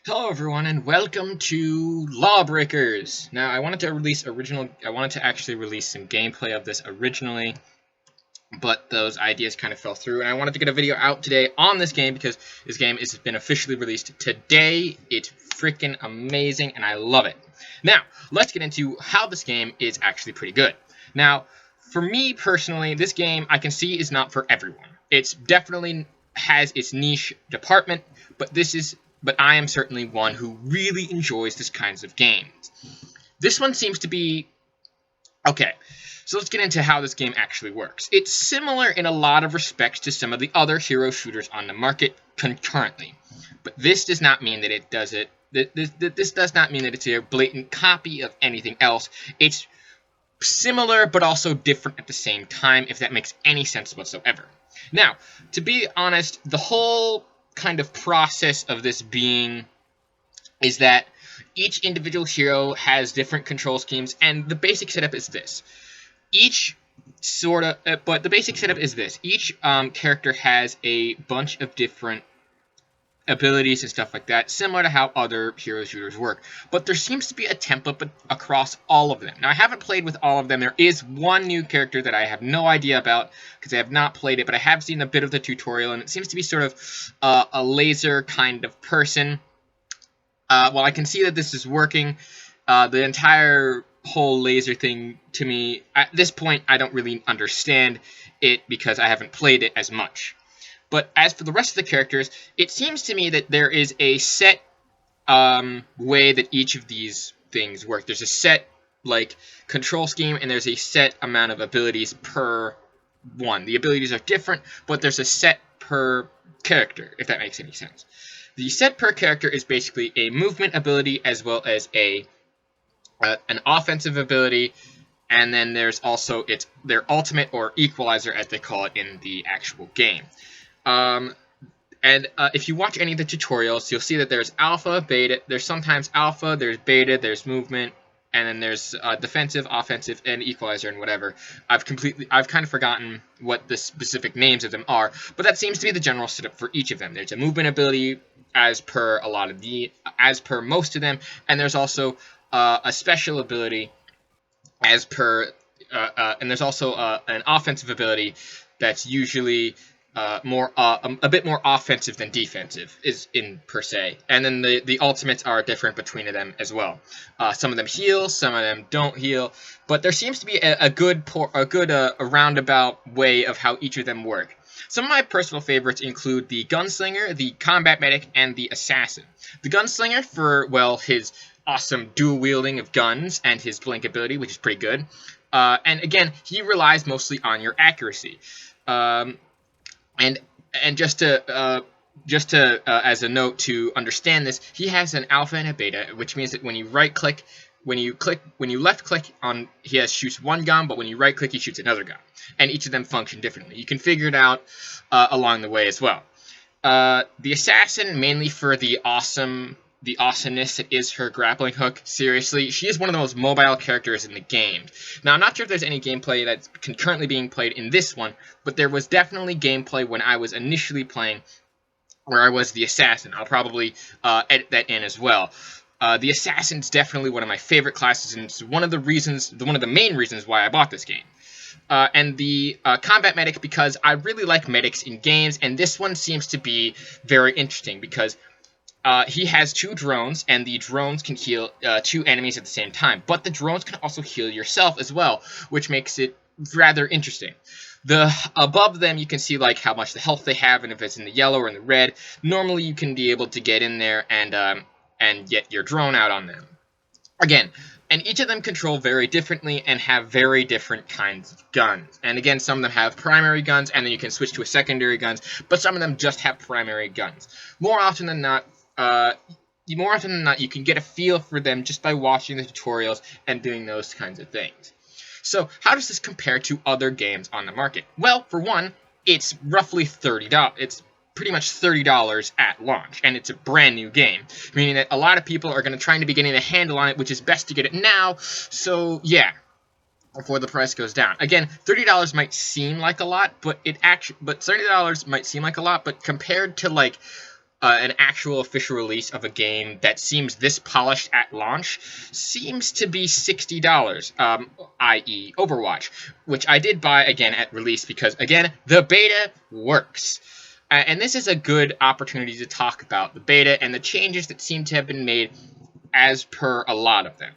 Hello everyone and welcome to LawBreakers. Now I wanted to actually release some gameplay of this originally, but those ideas kind of fell through and I wanted to get a video out today on this game because this game has been officially released today. It's freaking amazing and I love it. Now, let's get into how this game is actually pretty good. Now, for me personally, this game I can see is not for everyone. It's definitely has its niche department, but I am certainly one who really enjoys this kinds of games. This one seems to be okay. So let's get into how this game actually works. It's similar in a lot of respects to some of the other hero shooters on the market concurrently, but this does not mean that it does it. This does not mean that it's a blatant copy of anything else. It's similar but also different at the same time, if that makes any sense whatsoever. Now, to be honest, the whole kind of process of this being is that each individual hero has different control schemes, and the basic setup is this. But the basic setup is this. Each character has a bunch of different abilities and stuff like that, similar to how other hero shooters work. But there seems to be a template across all of them. Now, I haven't played with all of them. There is one new character that I have no idea about because I have not played it, but I have seen a bit of the tutorial, and it seems to be sort of a laser kind of person. While I can see that this is working, the entire whole laser thing, to me, at this point, I don't really understand it because I haven't played it as much. But as for the rest of the characters, it seems to me that there is a set way that each of these things work. There's a set, control scheme, and there's a set amount of abilities per one. The abilities are different, but there's a set per character, if that makes any sense. The set per character is basically a movement ability as well as an offensive ability, and then there's also their ultimate or equalizer, as they call it in the actual game. If you watch any of the tutorials, you'll see that there's alpha, beta. There's sometimes alpha, there's beta, there's movement, and then there's defensive, offensive, and equalizer, and whatever. I've kind of forgotten what the specific names of them are, but that seems to be the general setup for each of them. There's a movement ability as per most of them, and there's also a special ability as per, and there's also an offensive ability that's usually a bit more offensive than defensive per se, and then the ultimates are different between them as well. Some of them heal, some of them don't heal, but there seems to be a good roundabout way of how each of them work. Some of my personal favorites include the gunslinger, the combat medic, and the assassin. The gunslinger for, well, his awesome dual wielding of guns and his blink ability, which is pretty good. And again, he relies mostly on your accuracy. And just to as a note to understand this, he has an alpha and a beta, which means that when you left click on, he shoots one gun, but when you right click, he shoots another gun, and each of them function differently. You can figure it out along the way as well. The assassin, mainly for the awesomeness that is her grappling hook. Seriously, she is one of the most mobile characters in the game. Now, I'm not sure if there's any gameplay that's currently being played in this one, but there was definitely gameplay when I was initially playing where I was the assassin. I'll probably edit that in as well. The assassin's definitely one of my favorite classes, and it's one of the main reasons why I bought this game. And the combat medic, because I really like medics in games, and this one seems to be very interesting because he has two drones, and the drones can heal two enemies at the same time. But the drones can also heal yourself as well, which makes it rather interesting. Above them, you can see how much the health they have, and if it's in the yellow or in the red. Normally, you can be able to get in there and get your drone out on them. Again, and each of them control very differently and have very different kinds of guns. And again, some of them have primary guns, and then you can switch to a secondary guns, but some of them just have primary guns. More often than not, you can get a feel for them just by watching the tutorials and doing those kinds of things. So, how does this compare to other games on the market? Well, for one, it's roughly $30. It's pretty much $30 at launch, and it's a brand new game, meaning that a lot of people are going to try to be getting a handle on it, which is best to get it now. So, yeah, before the price goes down. Again, $30 might seem like a lot, but $30 might seem like a lot, but compared to an actual official release of a game that seems this polished at launch seems to be $60, i.e. Overwatch, which I did buy again at release because, again, the beta works. And this is a good opportunity to talk about the beta and the changes that seem to have been made as per a lot of them.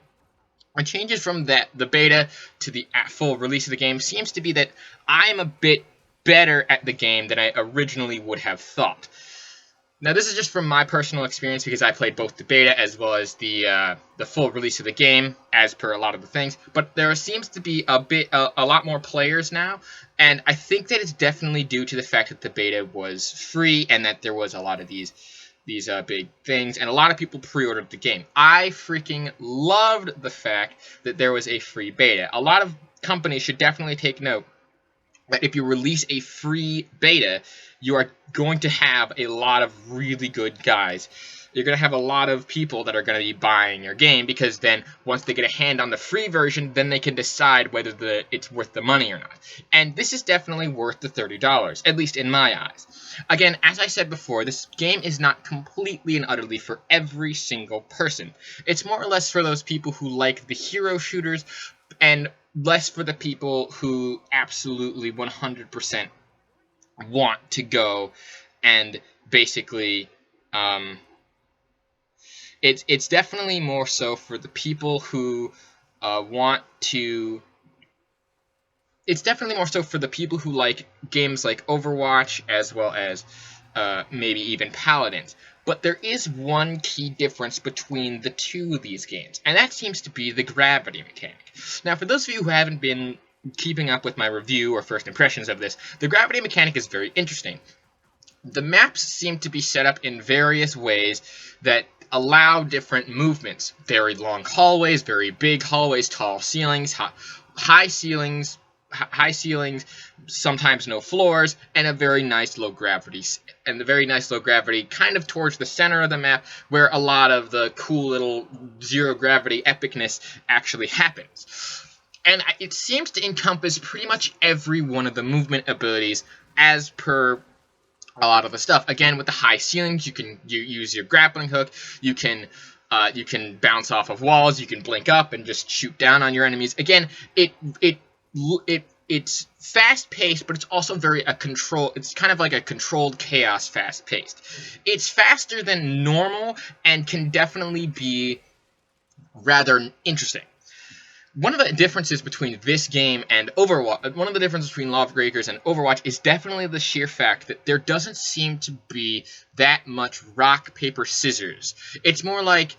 The changes from the beta to the full release of the game seems to be that I'm a bit better at the game than I originally would have thought. Now, this is just from my personal experience because I played both the beta as well as the full release of the game, as per a lot of the things. But there seems to be a lot more players now, and I think that it's definitely due to the fact that the beta was free and that there was a lot of these big things, and a lot of people pre-ordered the game. I freaking loved the fact that there was a free beta. A lot of companies should definitely take note that if you release a free beta, you are going to have a lot of really good guys. You're going to have a lot of people that are going to be buying your game, because then once they get a hand on the free version, then they can decide whether it's worth the money or not. And this is definitely worth the $30, at least in my eyes. Again, as I said before, this game is not completely and utterly for every single person. It's more or less for those people who like the hero shooters, and less for the people who absolutely 100% want to go and basically it's definitely more so for the people who want to. It's definitely more so for the people who like games like Overwatch as well as maybe even Paladins. But there is one key difference between the two of these games, and that seems to be the gravity mechanic. Now, for those of you who haven't been keeping up with my review or first impressions of this, the gravity mechanic is very interesting. The maps seem to be set up in various ways that allow different movements. Very long hallways, very big hallways, tall ceilings, high ceilings, sometimes no floors, and a very nice low gravity. And the very nice low gravity kind of towards the center of the map, where a lot of the cool little zero gravity epicness actually happens. And it seems to encompass pretty much every one of the movement abilities as per a lot of the stuff. Again, with the high ceilings, you use your grappling hook, you can bounce off of walls, you can blink up and just shoot down on your enemies. Again, it's fast-paced, but it's also it's kind of like a controlled chaos fast-paced. It's faster than normal and can definitely be rather interesting. One of the differences between this game and Overwatch, one of the differences between LawBreakers and Overwatch is definitely the sheer fact that there doesn't seem to be that much rock, paper, scissors. It's more like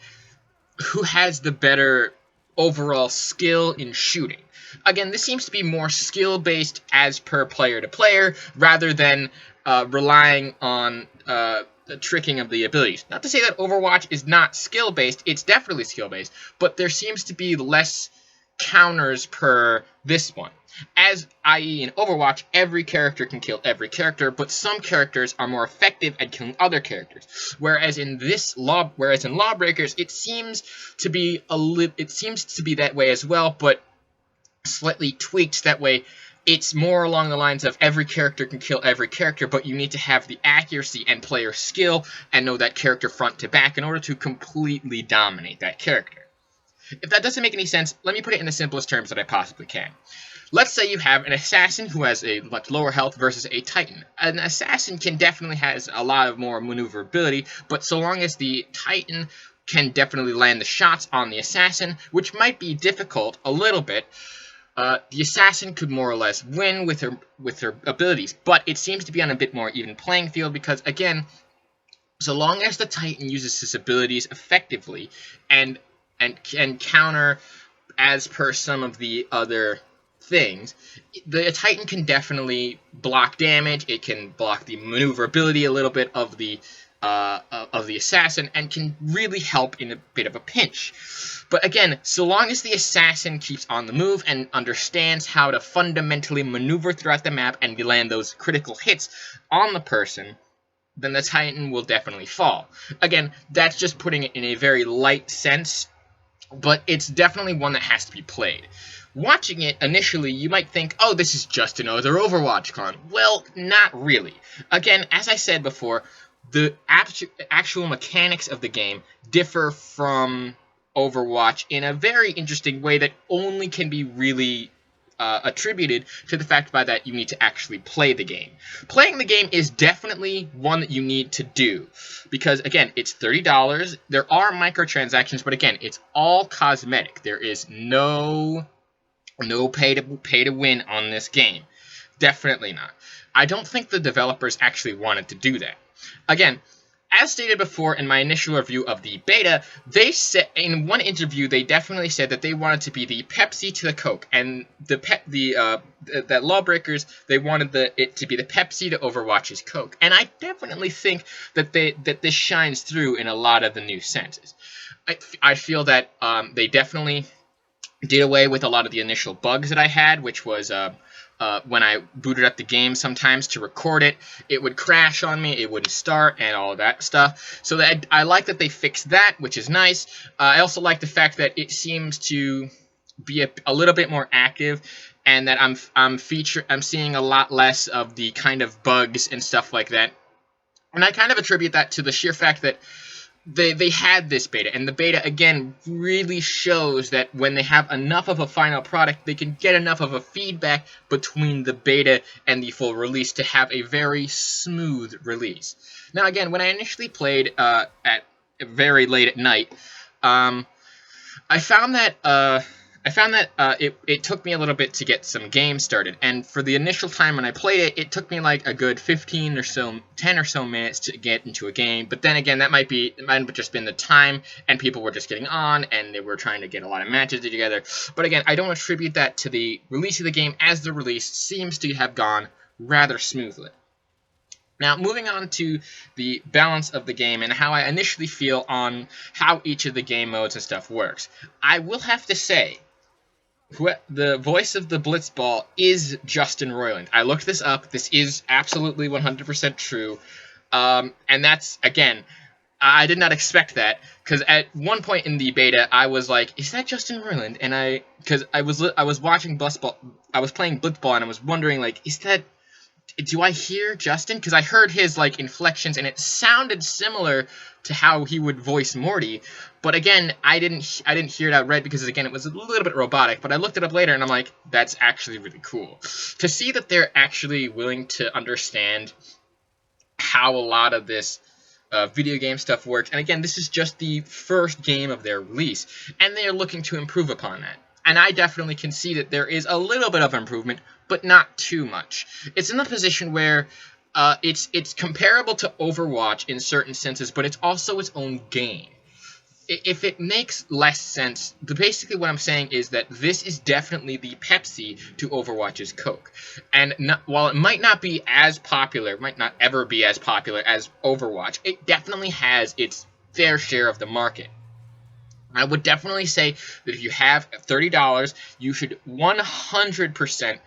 who has the better overall skill in shooting. Again, this seems to be more skill-based as per player to player, rather than relying on the tricking of the abilities. Not to say that Overwatch is not skill-based, it's definitely skill-based, but there seems to be less counters per this one. As, i.e. in Overwatch, every character can kill every character, but some characters are more effective at killing other characters. Whereas in LawBreakers, it seems to be that way as well, but slightly tweaked that way. It's more along the lines of every character can kill every character, but you need to have the accuracy and player skill and know that character front to back in order to completely dominate that character. If that doesn't make any sense, let me put it in the simplest terms that I possibly can. Let's say you have an assassin who has a much lower health versus a titan. An assassin can definitely has a lot of more maneuverability, but so long as the titan can definitely land the shots on the assassin, which might be difficult a little bit, the assassin could more or less win with her abilities. But it seems to be on a bit more even playing field because, again, so long as the titan uses his abilities effectively and can counter as per some of the other things, the Titan can definitely block damage. It can block the maneuverability a little bit of the assassin, and can really help in a bit of a pinch. But again, so long as the assassin keeps on the move and understands how to fundamentally maneuver throughout the map and land those critical hits on the person, then the Titan will definitely fall. Again, that's just putting it in a very light sense, but it's definitely one that has to be played. Watching it, initially, you might think, oh, this is just another Overwatch clone. Well, not really. Again, as I said before, the actual mechanics of the game differ from Overwatch in a very interesting way that only can be really attributed to the fact by that you need to actually play the game. Playing the game is definitely one that you need to do because, again, it's $30. There are microtransactions, but again, it's all cosmetic. There is no pay to win on this game. Definitely not. I don't think the developers actually wanted to do that. Again, as stated before in my initial review of the beta, they said in one interview they definitely said that they wanted to be the Pepsi to the Coke, and that LawBreakers, they wanted it to be the Pepsi to Overwatch's Coke, and I definitely think that this shines through in a lot of the new senses. I feel that they definitely did away with a lot of the initial bugs that I had, which was when I booted up the game sometimes to record it, it would crash on me, it wouldn't start, and all that stuff. So I like that they fixed that, which is nice. I also like the fact that it seems to be a little bit more active, and that I'm seeing a lot less of the kind of bugs and stuff like that. And I kind of attribute that to the sheer fact that they had this beta, and the beta, again, really shows that when they have enough of a final product, they can get enough of a feedback between the beta and the full release to have a very smooth release. Now, again, when I initially played at very late at night, I found that it took me a little bit to get some games started, and for the initial time when I played it, it took me like a good 10 or so minutes to get into a game. But then again, it might have just been the time, and people were just getting on, and they were trying to get a lot of matches together. But again, I don't attribute that to the release of the game, as the release seems to have gone rather smoothly. Now, moving on to the balance of the game and how I initially feel on how each of the game modes and stuff works. I will have to say, the voice of the Blitzball is Justin Roiland. I looked this up. This is absolutely 100% true. And that's, again, I did not expect that, because at one point in the beta, I was like, is that Justin Roiland? And because I was watching Blitzball, I was playing Blitzball, and I was wondering, like, do I hear Justin? Because I heard his, like, inflections, and it sounded similar to how he would voice Morty. But again, I didn't hear it outright because, again, it was a little bit robotic. But I looked it up later, and I'm like, that's actually really cool. To see that they're actually willing to understand how a lot of this video game stuff works. And again, this is just the first game of their release, and they are looking to improve upon that. And I definitely can see that there is a little bit of improvement, but not too much. It's in a position where it's comparable to Overwatch in certain senses, but it's also its own game. If it makes less sense, basically what I'm saying is that this is definitely the Pepsi to Overwatch's Coke. And while it might not be as popular, might not ever be as popular as Overwatch, it definitely has its fair share of the market. I would definitely say that if you have $30, you should 100%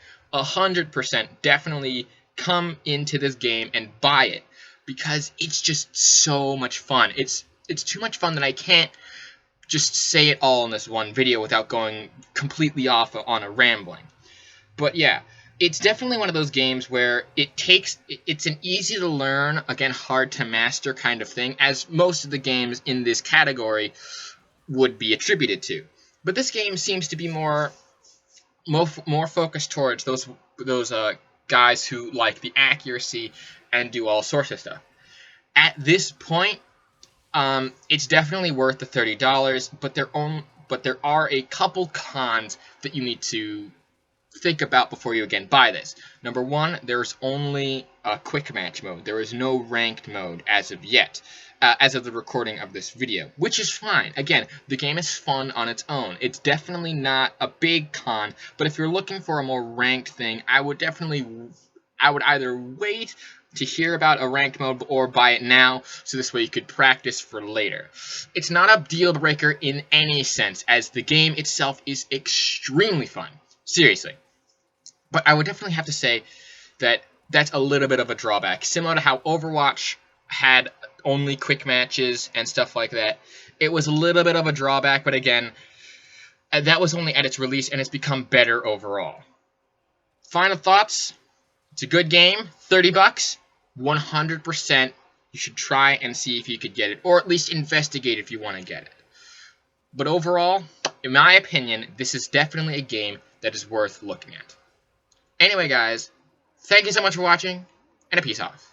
definitely come into this game and buy it, because it's just so much fun. It's too much fun that I can't just say it all in this one video without going completely off on a rambling. But yeah, it's definitely one of those games where it's an easy to learn, again, hard to master kind of thing, as most of the games in this category would be attributed to. But this game seems to be more focused towards those guys who like the accuracy and do all sorts of stuff. At this point, it's definitely worth the $30, but there are a couple cons that you need to think about before you again buy this. Number one, there's only a quick match mode. There is no ranked mode as of yet, as of the recording of this video, which is fine. Again, the game is fun on its own. It's definitely not a big con, but if you're looking for a more ranked thing, I would either wait to hear about a ranked mode or buy it now, so this way you could practice for later. It's not a deal breaker in any sense, as the game itself is extremely fun. Seriously. But I would definitely have to say that that's a little bit of a drawback. Similar to how Overwatch had only quick matches and stuff like that. It was a little bit of a drawback, but again, that was only at its release, and it's become better overall. Final thoughts? It's a good game. $30, 100% you should try and see if you could get it, or at least investigate if you want to get it. But overall, in my opinion, this is definitely a game that is worth looking at. Anyway, guys, thank you so much for watching, and a peace off.